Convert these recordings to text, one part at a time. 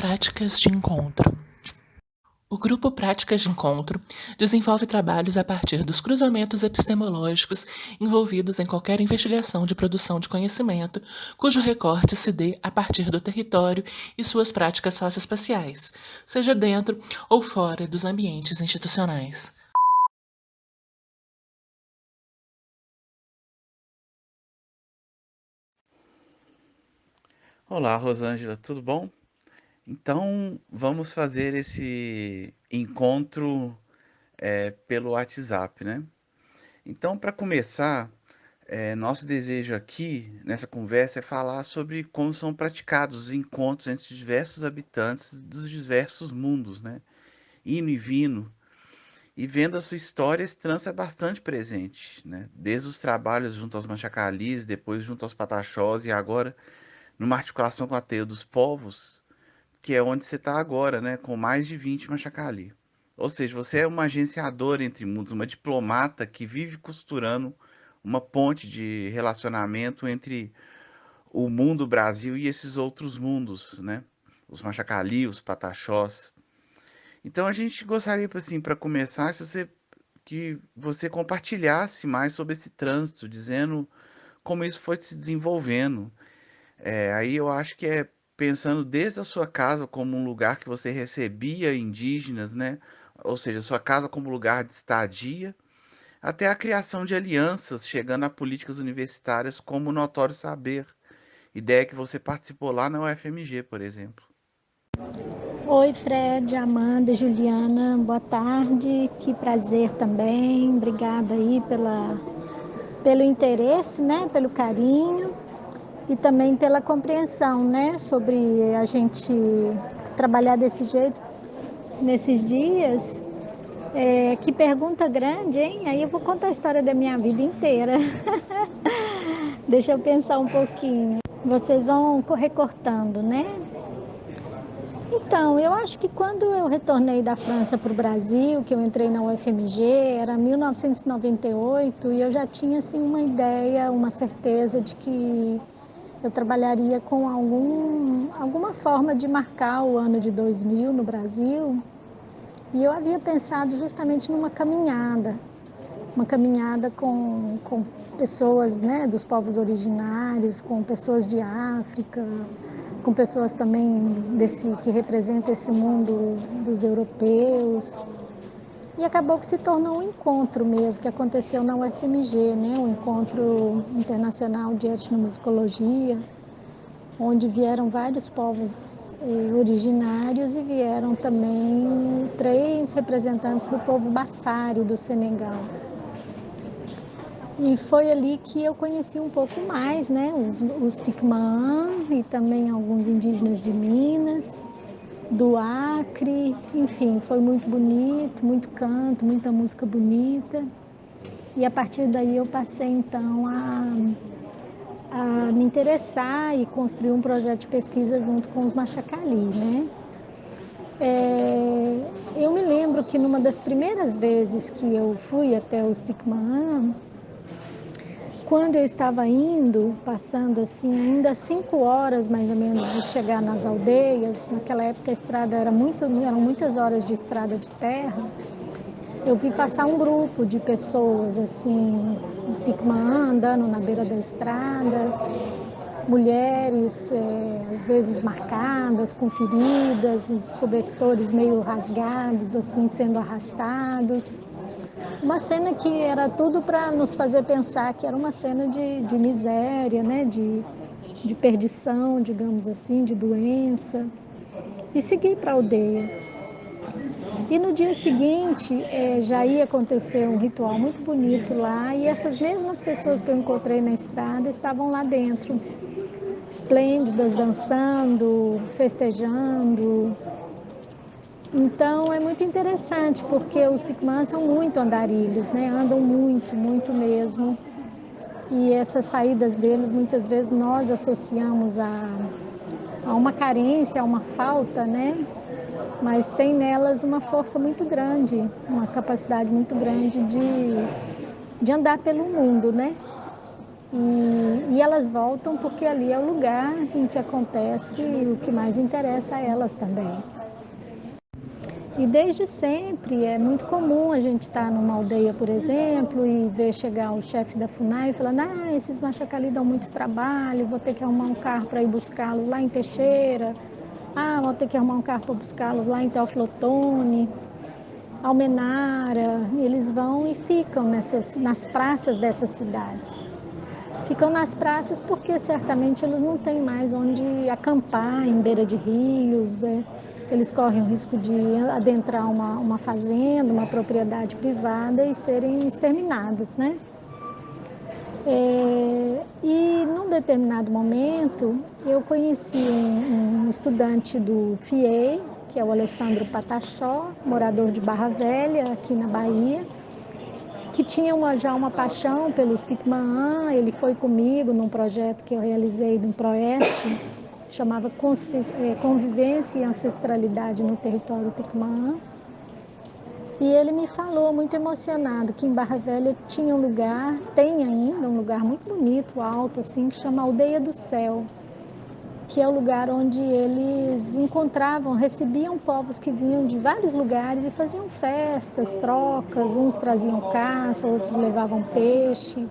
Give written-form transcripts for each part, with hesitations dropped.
Práticas de encontro. O grupo Práticas de Encontro desenvolve trabalhos a partir dos cruzamentos epistemológicos envolvidos em qualquer investigação de produção de conhecimento, cujo recorte se dê a partir do território e suas práticas socioespaciais, seja dentro ou fora dos ambientes institucionais. Olá, Rosângela, tudo bom? Então, vamos fazer esse encontro pelo WhatsApp, né? Então, para começar, nosso desejo aqui nessa conversa é falar sobre como são praticados os encontros entre diversos habitantes dos diversos mundos, né? Indo e vindo, e vendo a sua história, esse trânsito é bastante presente, né? Desde os trabalhos junto aos Machacalis, depois junto aos Pataxós e agora numa articulação com a Teia dos Povos, que é onde você está agora, né? Com mais de 20 Machacali. Ou seja, você é uma agenciadora entre mundos, uma diplomata que vive costurando uma ponte de relacionamento entre o mundo Brasil e esses outros mundos, né? Os Machacali, os Pataxós. Então a gente gostaria, assim, para começar, que você compartilhasse mais sobre esse trânsito, dizendo como isso foi se desenvolvendo. Aí eu acho que é pensando desde a sua casa como um lugar que você recebia indígenas, né? Ou seja, sua casa como lugar de estadia, até a criação de alianças, chegando a políticas universitárias como o Notório Saber, ideia que você participou lá na UFMG, por exemplo. Oi, Fred, Amanda, Juliana, boa tarde, que prazer também, obrigada aí pelo interesse, né, pelo carinho e também pela compreensão, né, sobre a gente trabalhar desse jeito nesses dias. Que pergunta grande, hein? Aí eu vou contar a história da minha vida inteira. Deixa eu pensar um pouquinho. Vocês vão recortando, né? Então, eu acho que quando eu retornei da França para o Brasil, que eu entrei na UFMG, era 1998, e eu já tinha assim uma ideia, uma certeza de que eu trabalharia com alguma forma de marcar o ano de 2000 no Brasil. E eu havia pensado justamente numa caminhada, uma caminhada com pessoas, né, dos povos originários, com pessoas de África, com pessoas também que representam esse mundo dos europeus. E acabou que se tornou um encontro mesmo, que aconteceu na UFMG, né, um encontro internacional de etnomusicologia, onde vieram vários povos originários e vieram também 3 representantes do povo Bassari do Senegal. E foi ali que eu conheci um pouco mais, né, os Tiquimã e também alguns indígenas de Minas, do Acre, enfim, foi muito bonito, muito canto, muita música bonita. E a partir daí eu passei então a me interessar e construir um projeto de pesquisa junto com os Machacali, né? Eu me lembro que numa das primeiras vezes que eu fui até os Tiquimã, quando eu estava indo, passando assim, ainda 5 horas mais ou menos de chegar nas aldeias, naquela época a estrada eram muitas horas de estrada de terra, eu vi passar um grupo de pessoas assim, Tiquimã andando na beira da estrada, mulheres às vezes marcadas, com feridas, os cobertores meio rasgados, assim, sendo arrastados. Uma cena que era tudo para nos fazer pensar que era uma cena de miséria, né? De perdição, digamos assim, de doença. E segui para a aldeia. E no dia seguinte já ia acontecer um ritual muito bonito lá e essas mesmas pessoas que eu encontrei na estrada estavam lá dentro, esplêndidas, dançando, festejando. Então é muito interessante porque os Tiquimãs são muito andarilhos, né? Andam muito, muito mesmo. E essas saídas deles muitas vezes nós associamos a uma carência, a uma falta, né? Mas tem nelas uma força muito grande, uma capacidade muito grande de andar pelo mundo, né? E elas voltam porque ali é o lugar em que acontece o que mais interessa a elas também. E desde sempre é muito comum a gente estar numa aldeia, por exemplo, e ver chegar o chefe da FUNAI falando: ah, esses Machacali dão muito trabalho, vou ter que arrumar um carro para ir buscá-los lá em Teixeira, ah, vou ter que arrumar um carro para buscá-los lá em Teófilo Otoni, Almenara. Eles vão e ficam nas praças dessas cidades. Ficam nas praças porque certamente eles não têm mais onde acampar em beira de rios. Eles correm o risco de adentrar uma fazenda, uma propriedade privada e serem exterminados, né? E num determinado momento eu conheci um estudante do FIEI, que é o Alessandro Patachó, morador de Barra Velha, aqui na Bahia, que tinha já uma paixão pelos Tiquimã. Ele foi comigo num projeto que eu realizei de um Proeste, chamava Convivência e Ancestralidade no Território Tiquimã. E ele me falou, muito emocionado, que em Barra Velha tinha um lugar, tem ainda um lugar muito bonito, alto, assim, que chama Aldeia do Céu, que é o lugar onde eles encontravam, recebiam povos que vinham de vários lugares e faziam festas, trocas, uns traziam caça, outros levavam peixe.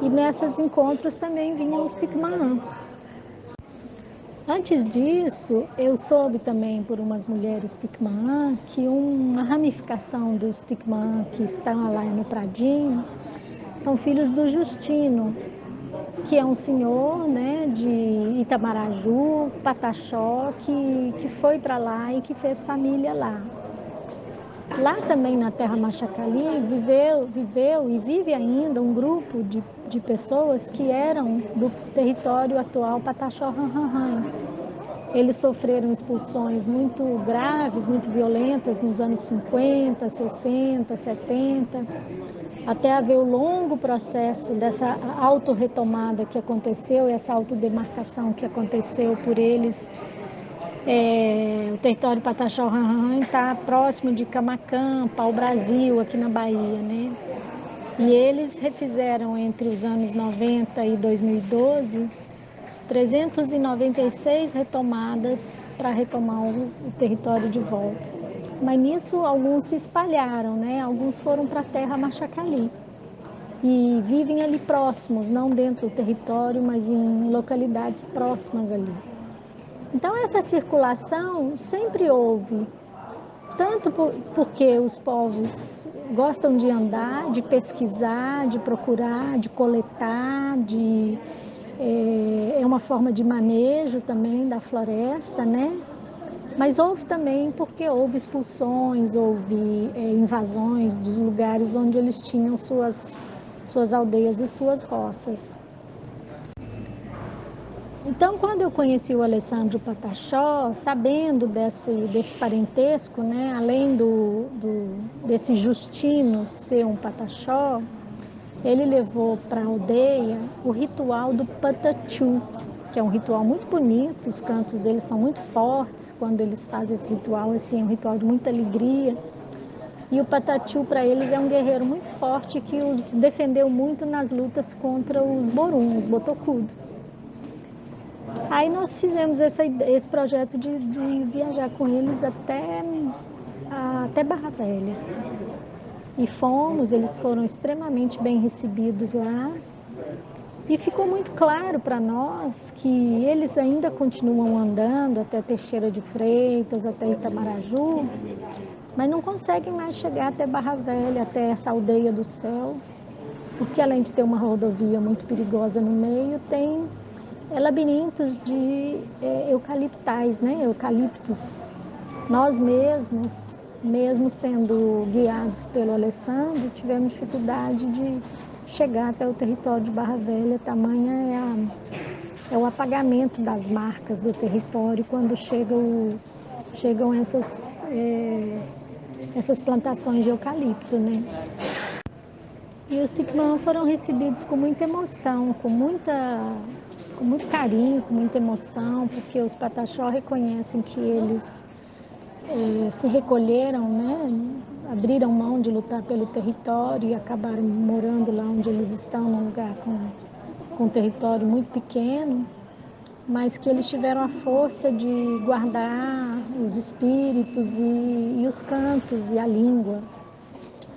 E nesses encontros também vinham os Tiquimã. Antes disso, eu soube também por umas mulheres Tiquimã que uma ramificação dos Tiquimã que estão lá no Pradinho são filhos do Justino, que é um senhor, né, de Itamaraju, Pataxó, que foi para lá e que fez família lá. Lá também na terra Machacali viveu e vive ainda um grupo de pessoas que eram do território atual Pataxó-Ranhanhan. Eles sofreram expulsões muito graves, muito violentas nos anos 50, 60, 70, até haver o longo processo dessa autorretomada que aconteceu, essa autodemarcação que aconteceu por eles. O território Pataxó-Ranhanhan está próximo de Camaquã, Pau-Brasil, aqui na Bahia, né? E eles refizeram entre os anos 90 e 2012 396 retomadas para retomar o território de volta. Mas nisso alguns se espalharam, né? Alguns foram para a terra Machacali e vivem ali próximos, não dentro do território, mas em localidades próximas ali. Então essa circulação sempre houve, tanto porque os povos gostam de andar, de pesquisar, de procurar, de coletar, é uma forma de manejo também da floresta, né? Mas houve também porque houve expulsões, houve invasões dos lugares onde eles tinham suas aldeias e suas roças. Então, quando eu conheci o Alessandro Patachó, sabendo desse parentesco, né, além desse Justino ser um Patachó, ele levou para a aldeia o ritual do Patachu, que é um ritual muito bonito, os cantos deles são muito fortes quando eles fazem esse ritual, assim, é um ritual de muita alegria. E o Patachu para eles é um guerreiro muito forte que os defendeu muito nas lutas contra os Borum, os Botocudo. Aí nós fizemos esse projeto de viajar com eles até Barra Velha. E eles foram extremamente bem recebidos lá. E ficou muito claro para nós que eles ainda continuam andando até Teixeira de Freitas, até Itamaraju, mas não conseguem mais chegar até Barra Velha, até essa Aldeia do Céu, porque além de ter uma rodovia muito perigosa no meio, tem labirintos de eucaliptais, né? Eucaliptos. Nós mesmos, mesmo sendo guiados pelo Alessandro, tivemos dificuldade de chegar até o território de Barra Velha, tamanha é o apagamento das marcas do território quando chegam essas plantações de eucalipto, né? E os Tiquimã foram recebidos com muita emoção, com muito carinho, com muita emoção, porque os Pataxó reconhecem que eles se recolheram, né? Abriram mão de lutar pelo território e acabaram morando lá onde eles estão, num lugar com um território muito pequeno, mas que eles tiveram a força de guardar os espíritos e os cantos e a língua.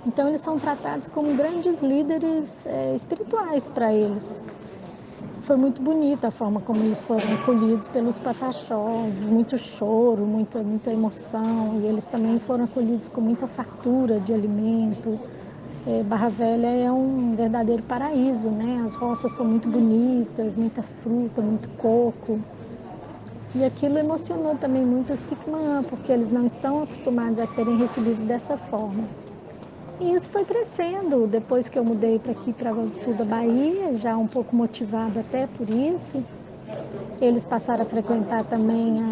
Então eles são tratados como grandes líderes espirituais para eles. Foi muito bonita a forma como eles foram acolhidos pelos pataxós, muito choro, muita emoção, e eles também foram acolhidos com muita fartura de alimento. Barra Velha é um verdadeiro paraíso, né? As roças são muito bonitas, muita fruta, muito coco. E aquilo emocionou também muito os Tiquimã, porque eles não estão acostumados a serem recebidos dessa forma. E isso foi crescendo depois que eu mudei para aqui, para o sul da Bahia, já um pouco motivada até por isso. Eles passaram a frequentar também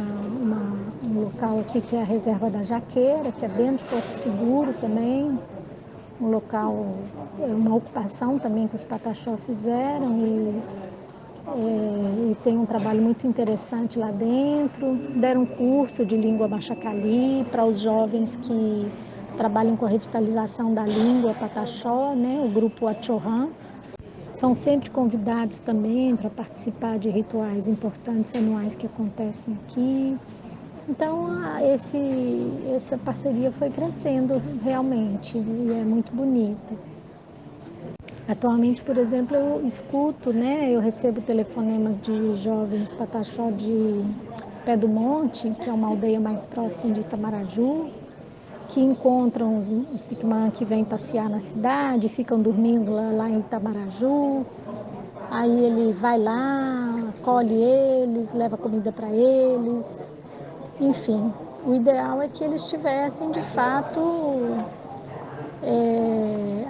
um local aqui que é a Reserva da Jaqueira, que é dentro de Porto Seguro também. Um local, uma ocupação também que os Pataxó fizeram e tem um trabalho muito interessante lá dentro. Deram um curso de língua machacali para os jovens que trabalham com a revitalização da língua Pataxó, né? O grupo Atchorran. São sempre convidados também para participar de rituais importantes anuais que acontecem aqui. Então, essa parceria foi crescendo realmente e é muito bonita. Atualmente, por exemplo, eu escuto, né? Eu recebo telefonemas de jovens Pataxó de Pé do Monte, que é uma aldeia mais próxima de Itamaraju, que encontram os Tiquimã que vêm passear na cidade, ficam dormindo lá em Itamaraju. Aí ele vai lá, acolhe eles, leva comida para eles. Enfim, o ideal é que eles tivessem, de fato,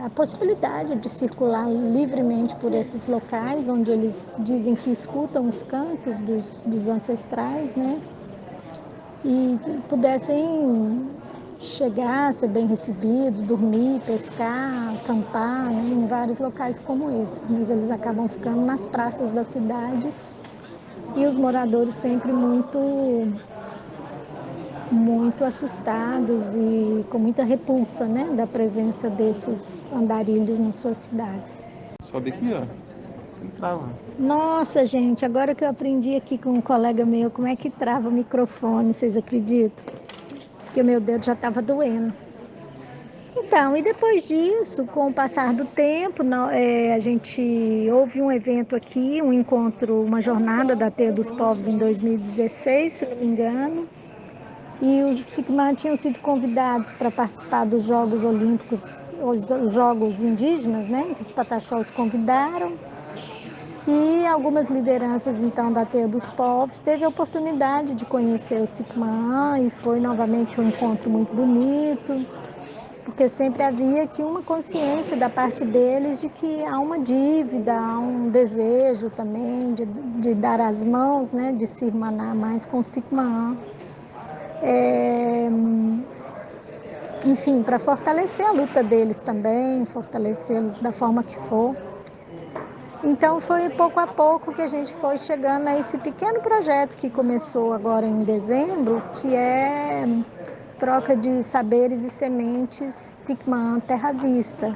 a possibilidade de circular livremente por esses locais, onde eles dizem que escutam os cantos dos ancestrais, né? E pudessem chegar, ser bem recebidos, dormir, pescar, acampar, né? Em vários locais como esse. Mas eles acabam ficando nas praças da cidade e os moradores sempre muito assustados e com muita repulsa, né, da presença desses andarilhos nas suas cidades. Sobe aqui, ó. Trava. Nossa, gente, agora que eu aprendi aqui com um colega meu como é que trava o microfone, vocês acreditam? Porque o meu dedo já estava doendo. Então, e depois disso, com o passar do tempo, a gente houve um evento aqui, um encontro, uma jornada da Teia dos Povos em 2016, se não me engano. E os Tiquimã tinham sido convidados para participar dos Jogos Olímpicos, os Jogos Indígenas, né? Que os Pataxós convidaram. E algumas lideranças, então, da Teia dos Povos teve a oportunidade de conhecer os Tiquimã e foi novamente um encontro muito bonito, porque sempre havia aqui uma consciência da parte deles de que há uma dívida, há um desejo também de dar as mãos, né? De se irmanar mais com os Tiquimã. Enfim, para fortalecer a luta deles também, fortalecê-los da forma que for. Então foi pouco a pouco que a gente foi chegando a esse pequeno projeto que começou agora em dezembro, que é troca de saberes e sementes Tiquimã Terra Vista,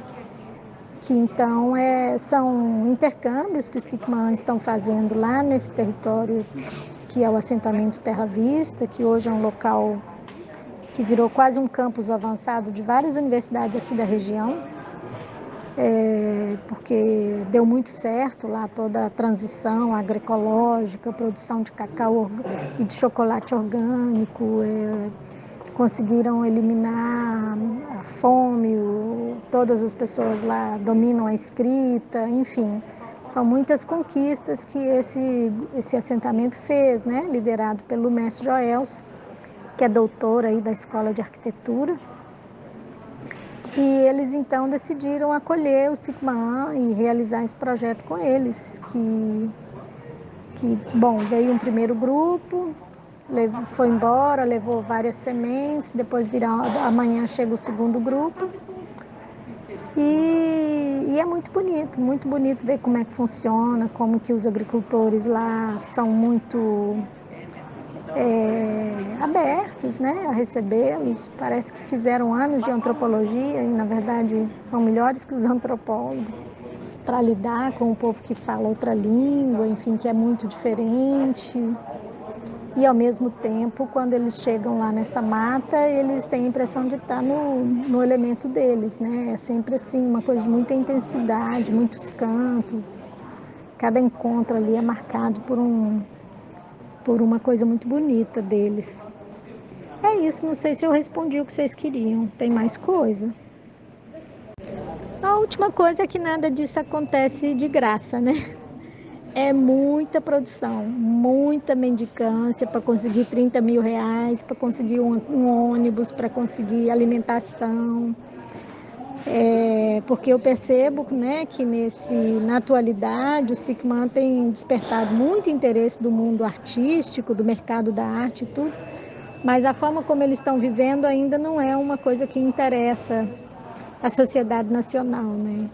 que então são intercâmbios que os Tiquimã estão fazendo lá nesse território que é o assentamento Terra Vista, que hoje é um local que virou quase um campus avançado de várias universidades aqui da região, porque deu muito certo lá toda a transição agroecológica, produção de cacau e de chocolate orgânico, conseguiram eliminar a fome, todas as pessoas lá dominam a escrita, enfim. São muitas conquistas que esse assentamento fez, né? Liderado pelo mestre Joelso, que é doutor aí da Escola de Arquitetura. E eles então decidiram acolher os Tiquimã e realizar esse projeto com eles, bom, veio um primeiro grupo, foi embora, levou várias sementes, depois amanhã chega o segundo grupo. E é muito bonito ver como é que funciona, como que os agricultores lá são muito abertos, né, a recebê-los. Parece que fizeram anos de antropologia e, na verdade, são melhores que os antropólogos. para lidar com o povo que fala outra língua, enfim, que é muito diferente. E ao mesmo tempo, quando eles chegam lá nessa mata, eles têm a impressão de estar no elemento deles, né? É sempre assim, uma coisa de muita intensidade, muitos cantos. Cada encontro ali é marcado por uma coisa muito bonita deles. É isso, não sei se eu respondi o que vocês queriam. Tem mais coisa? A última coisa é que nada disso acontece de graça, né? É muita produção, muita mendicância para conseguir 30 mil reais, para conseguir um ônibus, para conseguir alimentação. Porque eu percebo, né, que na atualidade os Stickman têm despertado muito interesse do mundo artístico, do mercado da arte e tudo, mas a forma como eles estão vivendo ainda não é uma coisa que interessa a sociedade nacional, né?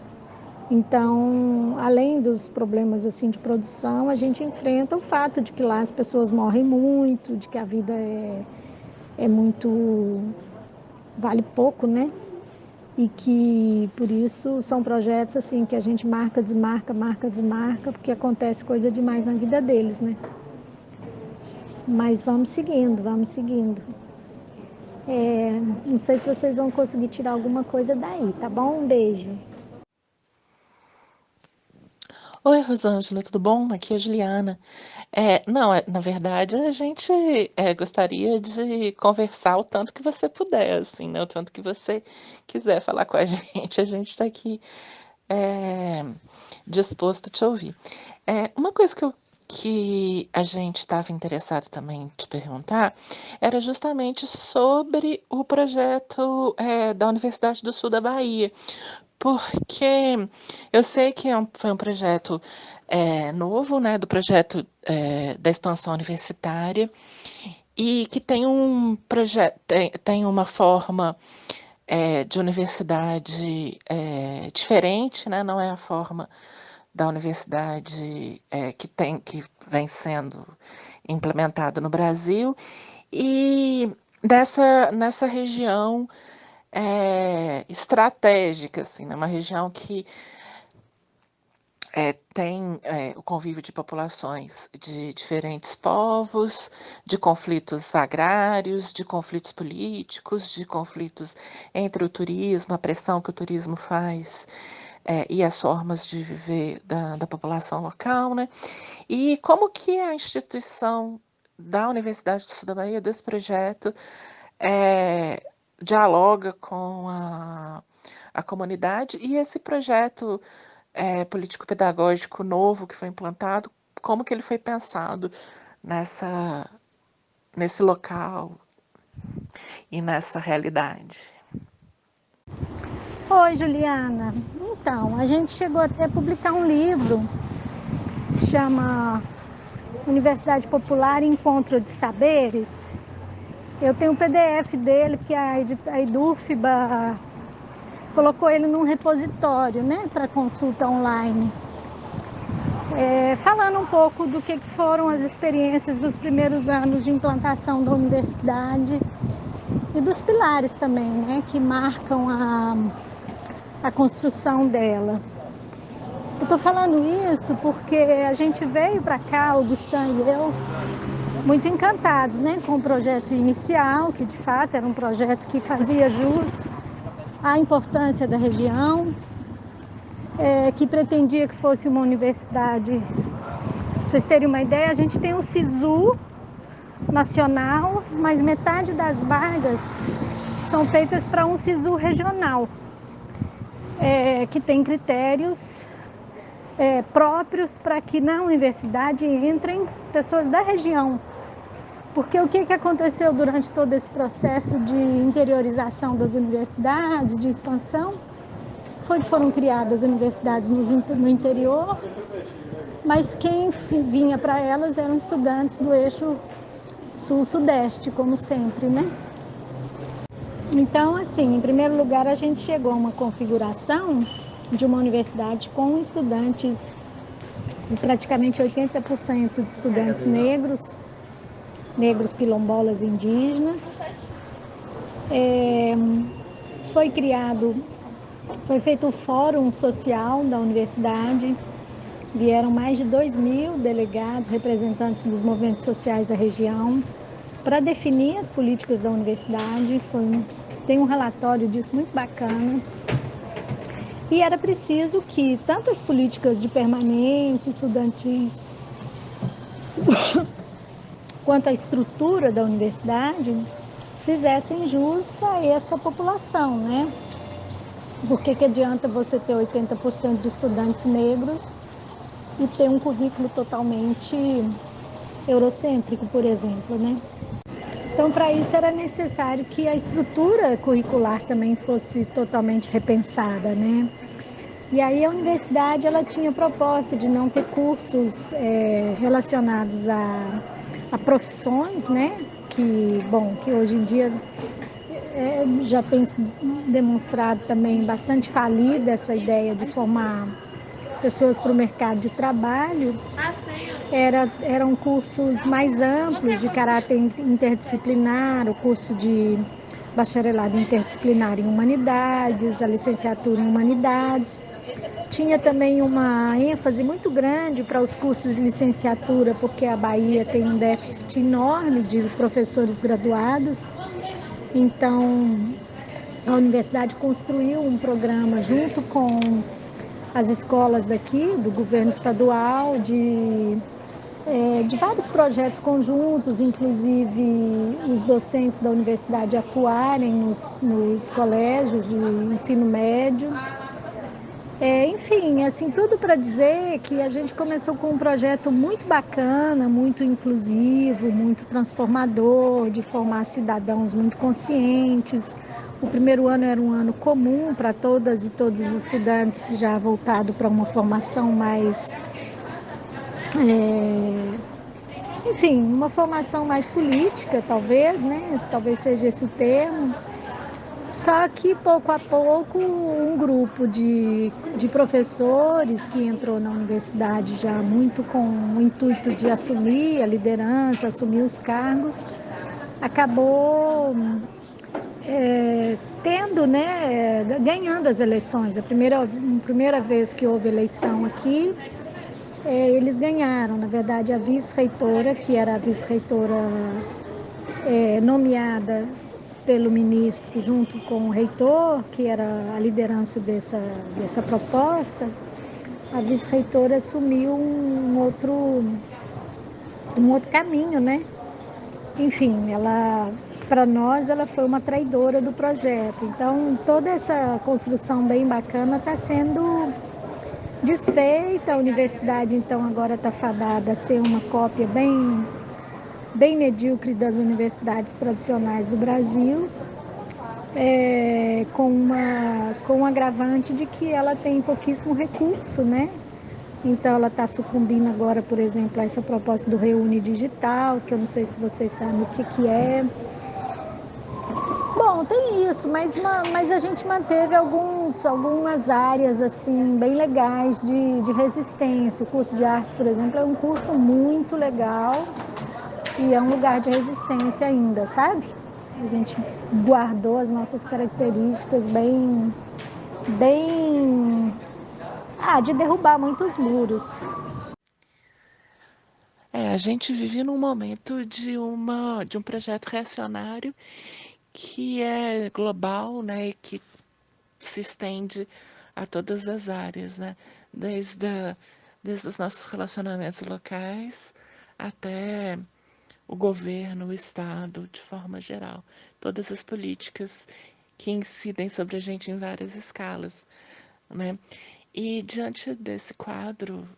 Então, além dos problemas assim de produção, a gente enfrenta o fato de que lá as pessoas morrem muito, de que a vida é muito vale pouco, né? E que por isso são projetos assim que a gente marca, desmarca, porque acontece coisa demais na vida deles, né? Mas vamos seguindo, vamos seguindo. Não sei se vocês vão conseguir tirar alguma coisa daí, tá bom? Um beijo. Oi, Rosângela, tudo bom? Aqui é a Juliana. Não, na verdade, a gente gostaria de conversar o tanto que você puder, assim, né? O tanto que você quiser falar com a gente está aqui é, disposto a te ouvir. Uma coisa que a gente estava interessado também em te perguntar era justamente sobre o projeto da Universidade do Sul da Bahia, porque eu sei que foi um projeto novo, né, do projeto da expansão universitária, e que tem um projeto, tem uma forma de universidade diferente, né, não é a forma da universidade que vem sendo implementada no Brasil, e nessa região estratégica, assim, né? Uma região que tem o convívio de populações de diferentes povos, de conflitos agrários, de conflitos políticos, de conflitos entre o turismo, a pressão que o turismo faz e as formas de viver da população local, né? E como que a instituição da Universidade do Sul da Bahia, desse projeto, dialoga com a comunidade, e esse projeto político-pedagógico novo que foi implantado, como que ele foi pensado nesse local e nessa realidade? Oi, Juliana. Então, a gente chegou até a publicar um livro que chama Universidade Popular Encontro de Saberes. Eu tenho o PDF dele, porque a Edufba colocou ele num repositório, né, para consulta online. Falando um pouco do que foram as experiências dos primeiros anos de implantação da universidade e dos pilares também, né, que marcam a construção dela. Eu estou falando isso porque a gente veio para cá, o Gustan e eu, muito encantados, né, com o projeto inicial, que de fato era um projeto que fazia jus à importância da região, que pretendia que fosse uma universidade. Pra vocês terem uma ideia, a gente tem um SISU nacional, mas metade das vagas são feitas para um SISU regional, que tem critérios próprios para que na universidade entrem pessoas da região. Porque o que aconteceu durante todo esse processo de interiorização das universidades, de expansão, foi que foram criadas universidades no interior, mas quem vinha para elas eram estudantes do eixo sul-sudeste, como sempre, né? Então, assim, em primeiro lugar, a gente chegou a uma configuração de uma universidade com estudantes, praticamente 80% de estudantes negros quilombolas indígenas. Foi criado Foi feito o fórum social da universidade, vieram mais de 2.000 delegados, representantes dos movimentos sociais da região, para definir as políticas da universidade. Tem um relatório disso muito bacana. E era preciso que tanto as políticas de permanência estudantis quanto a estrutura da universidade fizessem jus a essa população, né? Porque que adianta você ter 80% de estudantes negros e ter um currículo totalmente eurocêntrico, por exemplo, né? Então, para isso era necessário que a estrutura curricular também fosse totalmente repensada, né? E aí a universidade ela tinha proposta de não ter cursos relacionados a profissões, né? Que hoje em dia já tem se demonstrado também bastante falida essa ideia de formar pessoas para o mercado de trabalho. Eram cursos mais amplos, de caráter interdisciplinar, o curso de bacharelado interdisciplinar em humanidades, a licenciatura em humanidades. Tinha também uma ênfase muito grande para os cursos de licenciatura, porque a Bahia tem um déficit enorme de professores graduados. Então, a universidade construiu um programa junto com as escolas daqui, do governo estadual, de vários projetos conjuntos, inclusive os docentes da universidade atuarem nos colégios de ensino médio. Enfim, assim, tudo para dizer que a gente começou com um projeto muito bacana, muito inclusivo, muito transformador, de formar cidadãos muito conscientes. O primeiro ano era um ano comum para todas e todos os estudantes, já voltado para uma formação mais, enfim, uma formação mais política, talvez, né? Talvez seja esse o termo. Só que, pouco a pouco, um grupo de professores que entrou na universidade já muito com o intuito de assumir a liderança, assumir os cargos, acabou tendo, né, ganhando as eleições. A primeira vez que houve eleição aqui, eles ganharam. Na verdade, a vice-reitora, que era a vice-reitora nomeada pelo ministro junto com o reitor, que era a liderança dessa proposta, a vice-reitora assumiu um outro caminho, né? Enfim, para nós, ela foi uma traidora do projeto. Então, toda essa construção bem bacana está sendo desfeita. A universidade, então, agora está fadada a ser uma cópia bem medíocre das universidades tradicionais do Brasil, com um agravante de que ela tem pouquíssimo recurso, né? Então ela está sucumbindo agora, por exemplo, a essa proposta do Reúne Digital, que eu não sei se vocês sabem o que é. Bom, tem isso, mas a gente manteve algumas áreas assim bem legais de resistência. O curso de artes, por exemplo, é um curso muito legal e é um lugar de resistência ainda, sabe? A gente guardou as nossas características de derrubar muitos muros. A gente vive num momento de um projeto reacionário que é global, né, e que se estende a todas as áreas, né, desde os nossos relacionamentos locais até o governo, o Estado, de forma geral. Todas as políticas que incidem sobre a gente em várias escalas, né? E diante desse quadro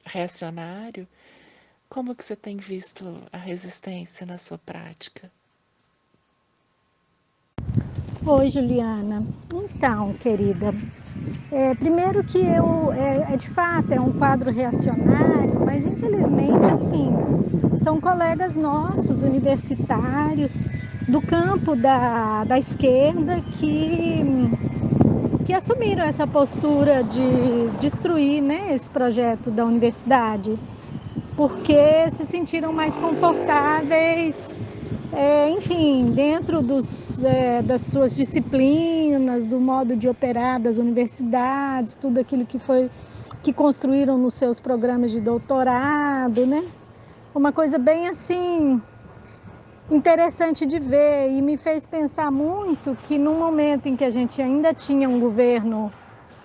reacionário, como que você tem visto a resistência na sua prática? Oi, Juliana. Então, querida, primeiro que de fato, é um quadro reacionário, mas infelizmente, assim, são colegas nossos, universitários, do campo da esquerda, que assumiram essa postura de destruir, né, esse projeto da universidade. porque se sentiram mais confortáveis, enfim, dentro das suas disciplinas, do modo de operar das universidades, tudo aquilo que construíram nos seus programas de doutorado, né? Uma coisa bem assim interessante de ver, e me fez pensar muito que no momento em que a gente ainda tinha um governo,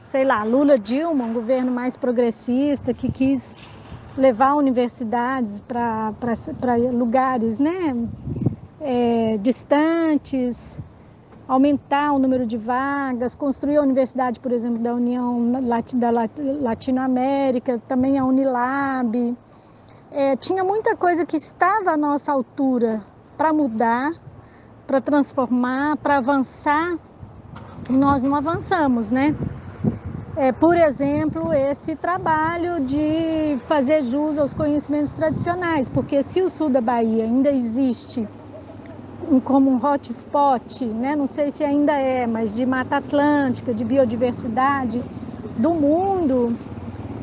sei lá, Lula-Dilma, um governo mais progressista, que quis levar universidades para lugares, né, distantes, aumentar o número de vagas, construir a universidade, por exemplo, da União da Latinoamérica, também a Unilab. Tinha muita coisa que estava à nossa altura para mudar, para transformar, para avançar, e nós não avançamos, né? Por exemplo, esse trabalho de fazer jus aos conhecimentos tradicionais, porque se o sul da Bahia ainda existe como um hotspot, né? Não sei se ainda é, mas de Mata Atlântica, de biodiversidade do mundo,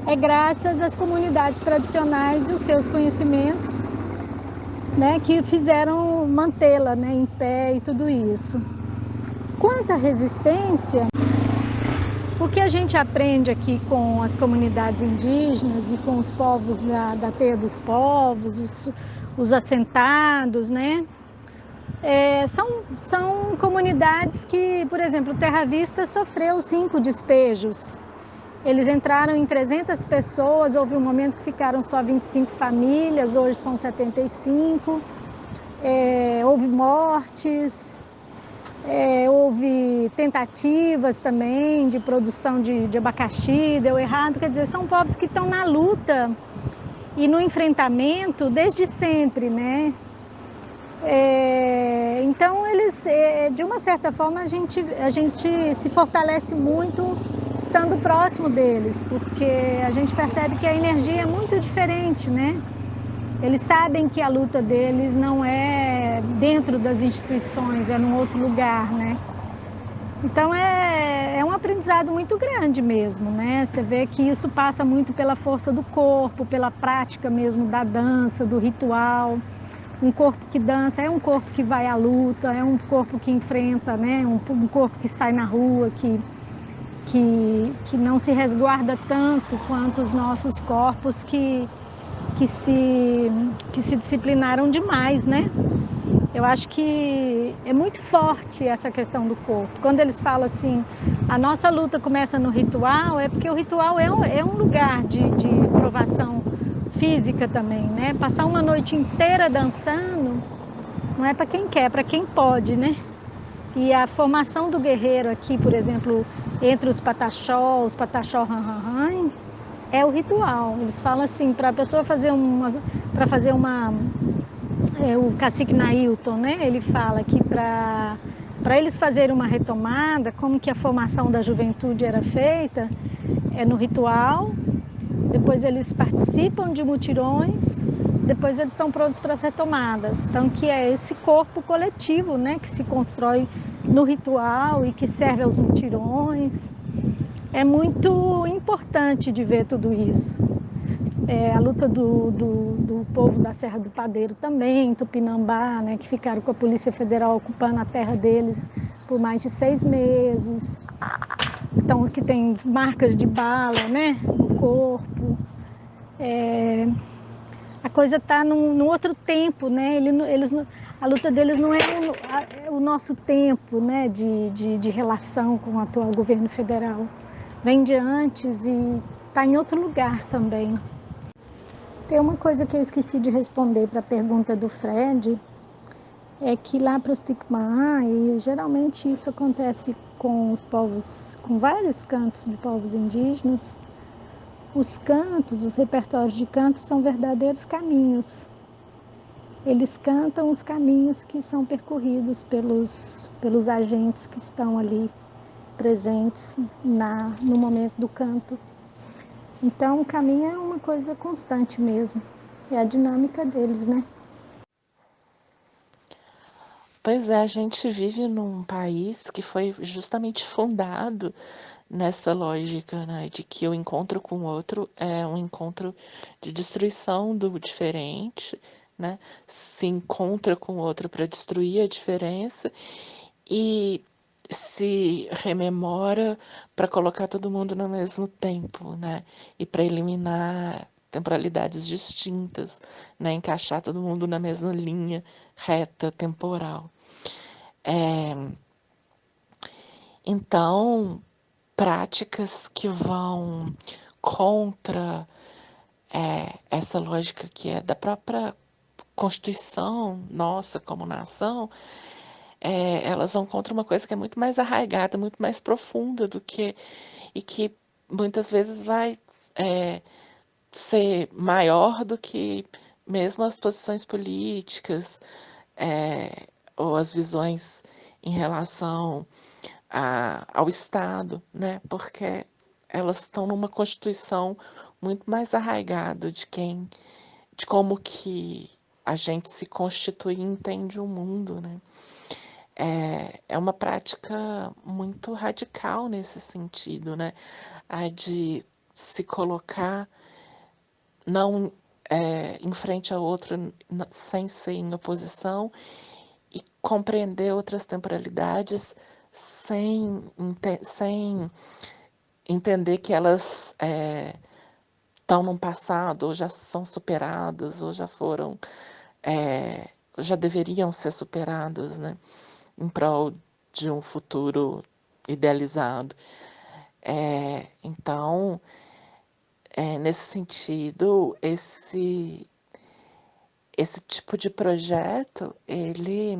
é graças às comunidades tradicionais e os seus conhecimentos, né, que fizeram mantê-la, né, em pé e tudo isso. Quanto à resistência, o que a gente aprende aqui com as comunidades indígenas e com os povos da Teia dos Povos, os assentados, né? São comunidades que, por exemplo, Terra Vista sofreu 5 despejos. Eles entraram em 300 pessoas, houve um momento que ficaram só 25 famílias, hoje são 75. Houve mortes, houve tentativas também de produção de abacaxi, deu errado. Quer dizer, são povos que estão na luta e no enfrentamento desde sempre, né? Então, eles, de uma certa forma, a gente se fortalece muito estando próximo deles, porque a gente percebe que a energia é muito diferente, né? Eles sabem que a luta deles não é dentro das instituições, é num outro lugar, né? Então é um aprendizado muito grande mesmo, né? Você vê que isso passa muito pela força do corpo, pela prática mesmo da dança, do ritual. Um corpo que dança é um corpo que vai à luta, é um corpo que enfrenta, né? Um corpo que sai na rua, que não se resguarda tanto quanto os nossos corpos que se disciplinaram demais, né? Eu acho que é muito forte essa questão do corpo. Quando eles falam assim, a nossa luta começa no ritual, é porque o ritual é um lugar de provação física também, né? Passar uma noite inteira dançando não é para quem quer, é para quem pode, né? E a formação do guerreiro aqui, por exemplo, entre os pataxó ranranran, é o ritual. Eles falam assim, para a pessoa fazer o cacique Nailton, né? Ele fala que para eles fazerem uma retomada, como que a formação da juventude era feita, é no ritual, depois eles participam de mutirões, depois eles estão prontos para as retomadas. Então, que é esse corpo coletivo, né? Que se constrói no ritual e que serve aos mutirões. É muito importante de ver tudo isso. A luta do povo da Serra do Padeiro também, Tupinambá, né, que ficaram com a Polícia Federal ocupando a terra deles por mais de 6 meses. Então, que tem marcas de bala, né, no corpo. A coisa está num outro tempo, né? A luta deles não é o nosso tempo, né, de relação com o atual governo federal. Vem de antes e está em outro lugar também. Tem uma coisa que eu esqueci de responder para a pergunta do Fred, é que lá para os Tupinambá, e geralmente isso acontece com os povos, com vários cantos de povos indígenas, os cantos, os repertórios de cantos são verdadeiros caminhos. Eles cantam os caminhos que são percorridos pelos agentes que estão ali presentes no momento do canto. Então, o caminho é uma coisa constante mesmo. É a dinâmica deles, né? Pois é, a gente vive num país que foi justamente fundado nessa lógica, né, de que o encontro com o outro é um encontro de destruição do diferente, né? Se encontra com o outro para destruir a diferença e se rememora para colocar todo mundo no mesmo tempo, né? E para eliminar temporalidades distintas, né? Encaixar todo mundo na mesma linha reta temporal. É, então, práticas que vão contra essa lógica que é da própria Constituição nossa como nação, elas vão contra uma coisa que é muito mais arraigada, muito mais profunda do que e que muitas vezes vai ser maior do que mesmo as posições políticas, ou as visões em relação ao Estado, né? Porque elas estão numa constituição muito mais arraigada de como que a gente se constitui e entende o mundo, né? É uma prática muito radical nesse sentido, né? A de se colocar não em frente ao outro sem ser em oposição e compreender outras temporalidades sem entender que elas estão num passado, ou já são superadas, ou já foram, já deveriam ser superadas, né? Em prol de um futuro idealizado. Então, nesse sentido, esse tipo de projeto, ele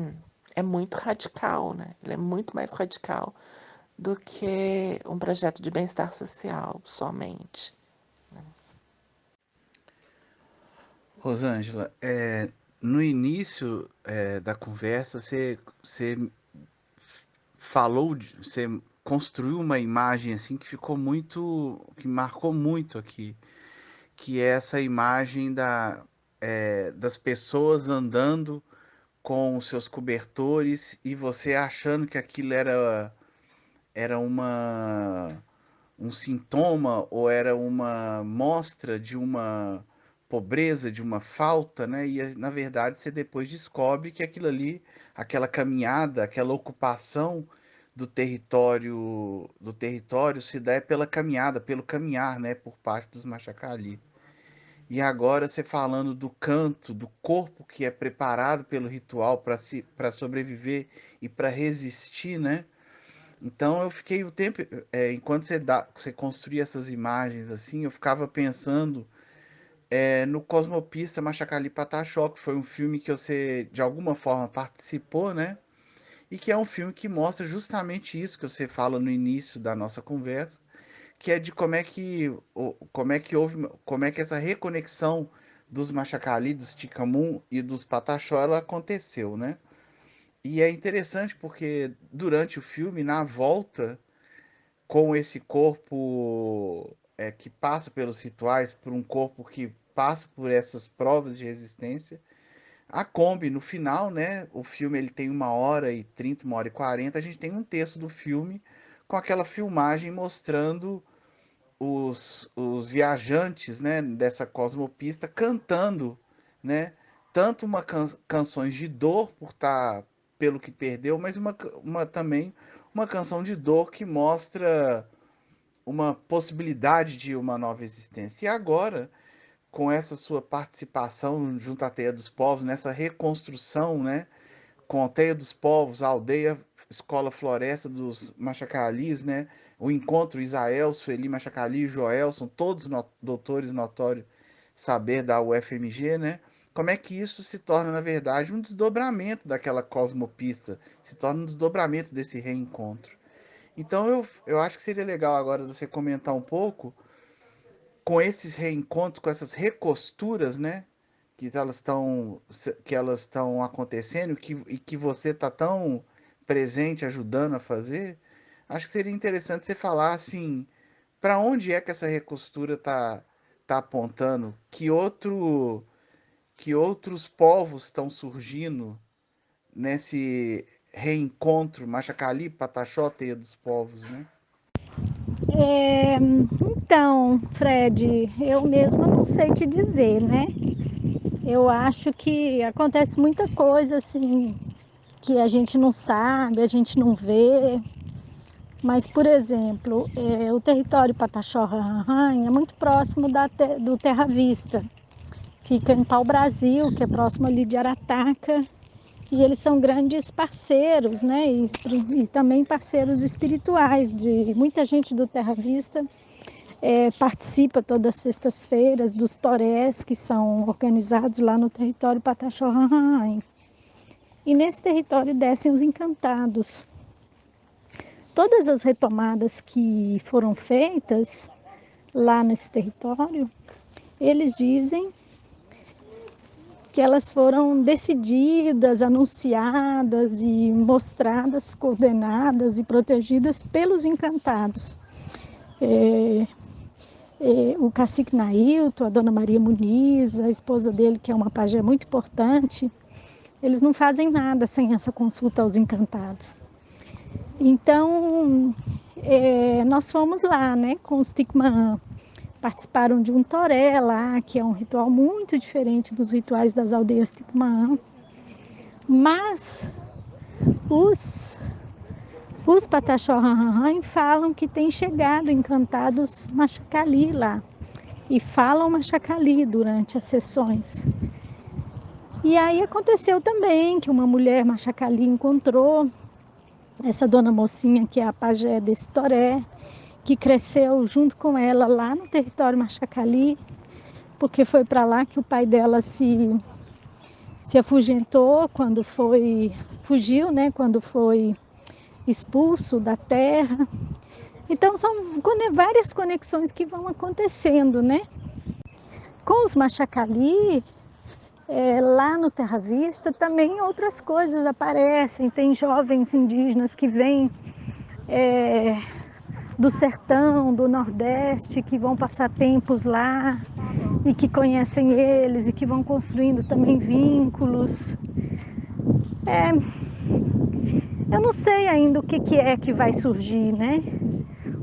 é muito radical, né? Ele é muito mais radical do que um projeto de bem-estar social somente. Rosângela, no início da conversa, você falou, você construiu uma imagem assim que ficou muito, que marcou muito aqui, que é essa imagem das pessoas andando com os seus cobertores e você achando que aquilo era um sintoma ou era uma mostra de uma pobreza, de uma falta, né? E na verdade você depois descobre que aquilo ali, aquela caminhada, aquela ocupação do território se dá pela caminhada, pelo caminhar, né, por parte dos Machacali. E agora você falando do canto, do corpo que é preparado pelo ritual para sobreviver e para resistir, né? Então eu fiquei o tempo, enquanto você construía essas imagens assim, eu ficava pensando no Cosmopista Machacali Pataxó, que foi um filme que você de alguma forma participou, né? E que é um filme que mostra justamente isso que você fala no início da nossa conversa, que é de como é que essa reconexão dos Machacali, dos Ticamum e dos Pataxó, ela aconteceu, né? E é interessante porque durante o filme, na volta com esse corpo que passa pelos rituais, por um corpo que passa por essas provas de resistência. A Kombi, no final, né? O filme ele tem 1h30, 1h40. A gente tem um terço do filme com aquela filmagem mostrando os viajantes, né, dessa cosmopista cantando, né? Tanto canções de dor por estar pelo que perdeu, mas também uma canção de dor que mostra uma possibilidade de uma nova existência. E agora, com essa sua participação junto à Teia dos Povos, nessa reconstrução, né, com a Teia dos Povos, a aldeia Escola Floresta dos Machacalis, né, o encontro Isael, Sueli Machacali e Joelson, todos doutores notório saber da UFMG, né, como é que isso se torna, na verdade, um desdobramento daquela cosmopista, se torna um desdobramento desse reencontro. Então eu acho que seria legal agora você comentar um pouco com esses reencontros, com essas recosturas, né? Que elas estão acontecendo e que você está tão presente ajudando a fazer. Acho que seria interessante você falar assim, para onde é que essa recostura tá apontando? Que outros povos estão surgindo nesse reencontro Machacali, Pataxó, Teia dos Povos, né? Então, Fred, eu mesma não sei te dizer, né? Eu acho que acontece muita coisa assim que a gente não sabe, a gente não vê. Mas, por exemplo, o território Pataxó-Ranhan é muito próximo do Terra Vista. Fica em Pau-Brasil, que é próximo ali de Arataca. E eles são grandes parceiros, né? E também parceiros espirituais de muita gente do Terra Vista. Participa todas as sextas-feiras dos torés que são organizados lá no território Pataxó-Ranhan. E nesse território descem os encantados. Todas as retomadas que foram feitas lá nesse território, eles dizem que elas foram decididas, anunciadas e mostradas, coordenadas e protegidas pelos encantados. O cacique Nailton, a dona Maria Muniz, a esposa dele, que é uma pajé muito importante, eles não fazem nada sem essa consulta aos encantados. Então, nós fomos lá, né, com os Ticmã, participaram de um toré lá, que é um ritual muito diferente dos rituais das aldeias Ticmã. Mas os Pataxó-Ranhan falam que tem chegado encantados Machacali lá. E falam Machacali durante as sessões. E aí aconteceu também que uma mulher Machacali encontrou essa dona mocinha, que é a pajé desse toré, que cresceu junto com ela lá no território Machacali, porque foi para lá que o pai dela se afugentou fugiu, né, quando foi expulso da terra. Então são várias conexões que vão acontecendo, né? Com os Machacali, lá no Terra Vista também outras coisas aparecem. Tem jovens indígenas que vêm do sertão, do Nordeste, que vão passar tempos lá e que conhecem eles e que vão construindo também vínculos. Eu não sei ainda o que é que vai surgir, né?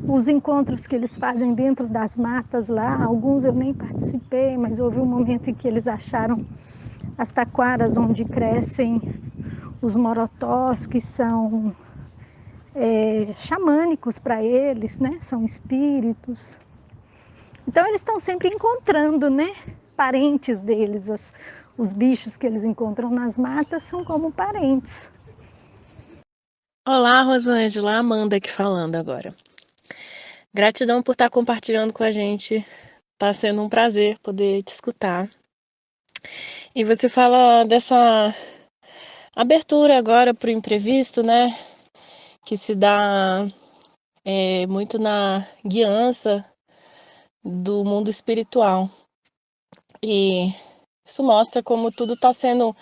Os encontros que eles fazem dentro das matas lá, alguns eu nem participei, mas houve um momento em que eles acharam as taquaras onde crescem os morotós, que são xamânicos para eles, né? São espíritos. Então eles estão sempre encontrando, né? Parentes deles. Os bichos que eles encontram nas matas são como parentes. Olá, Rosângela, Amanda aqui falando agora. Gratidão por estar compartilhando com a gente. Está sendo um prazer poder te escutar. E você fala dessa abertura agora para o imprevisto, né? Que se dá muito na guiança do mundo espiritual. E isso mostra como tudo está sendo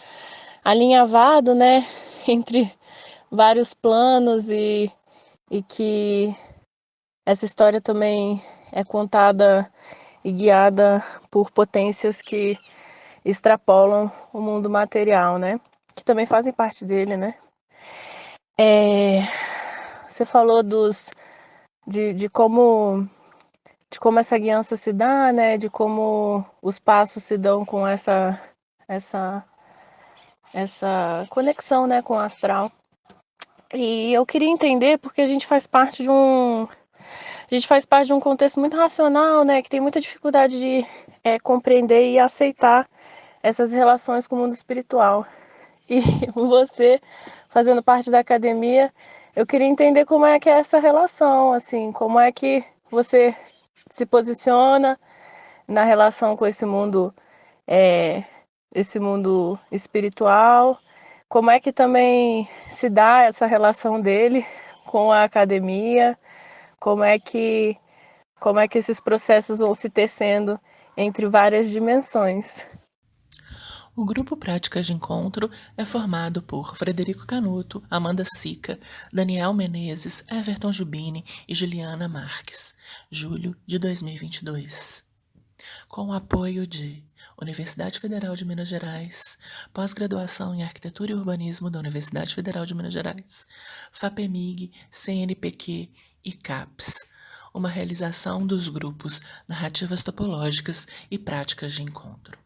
alinhavado, né? Entre vários planos e que essa história também é contada e guiada por potências que extrapolam o mundo material, né? Que também fazem parte dele, né? Você falou de como essa guiança se dá, né? De como os passos se dão com essa conexão, né, com o astral. E eu queria entender porque a gente faz parte de um contexto muito racional, né, que tem muita dificuldade de compreender e aceitar essas relações com o mundo espiritual. E você, fazendo parte da academia, eu queria entender como é que é essa relação, assim, como é que você se posiciona na relação com esse mundo espiritual, como é que também se dá essa relação dele com a academia, como é que esses processos vão se tecendo entre várias dimensões. O grupo Práticas de Encontro é formado por Frederico Canuto, Amanda Sica, Daniel Menezes, Everton Jubini e Juliana Marques, julho de 2022. Com o apoio de Universidade Federal de Minas Gerais, Pós-Graduação em Arquitetura e Urbanismo da Universidade Federal de Minas Gerais, FAPEMIG, CNPq e CAPES, uma realização dos grupos Narrativas Topológicas e Práticas de Encontro.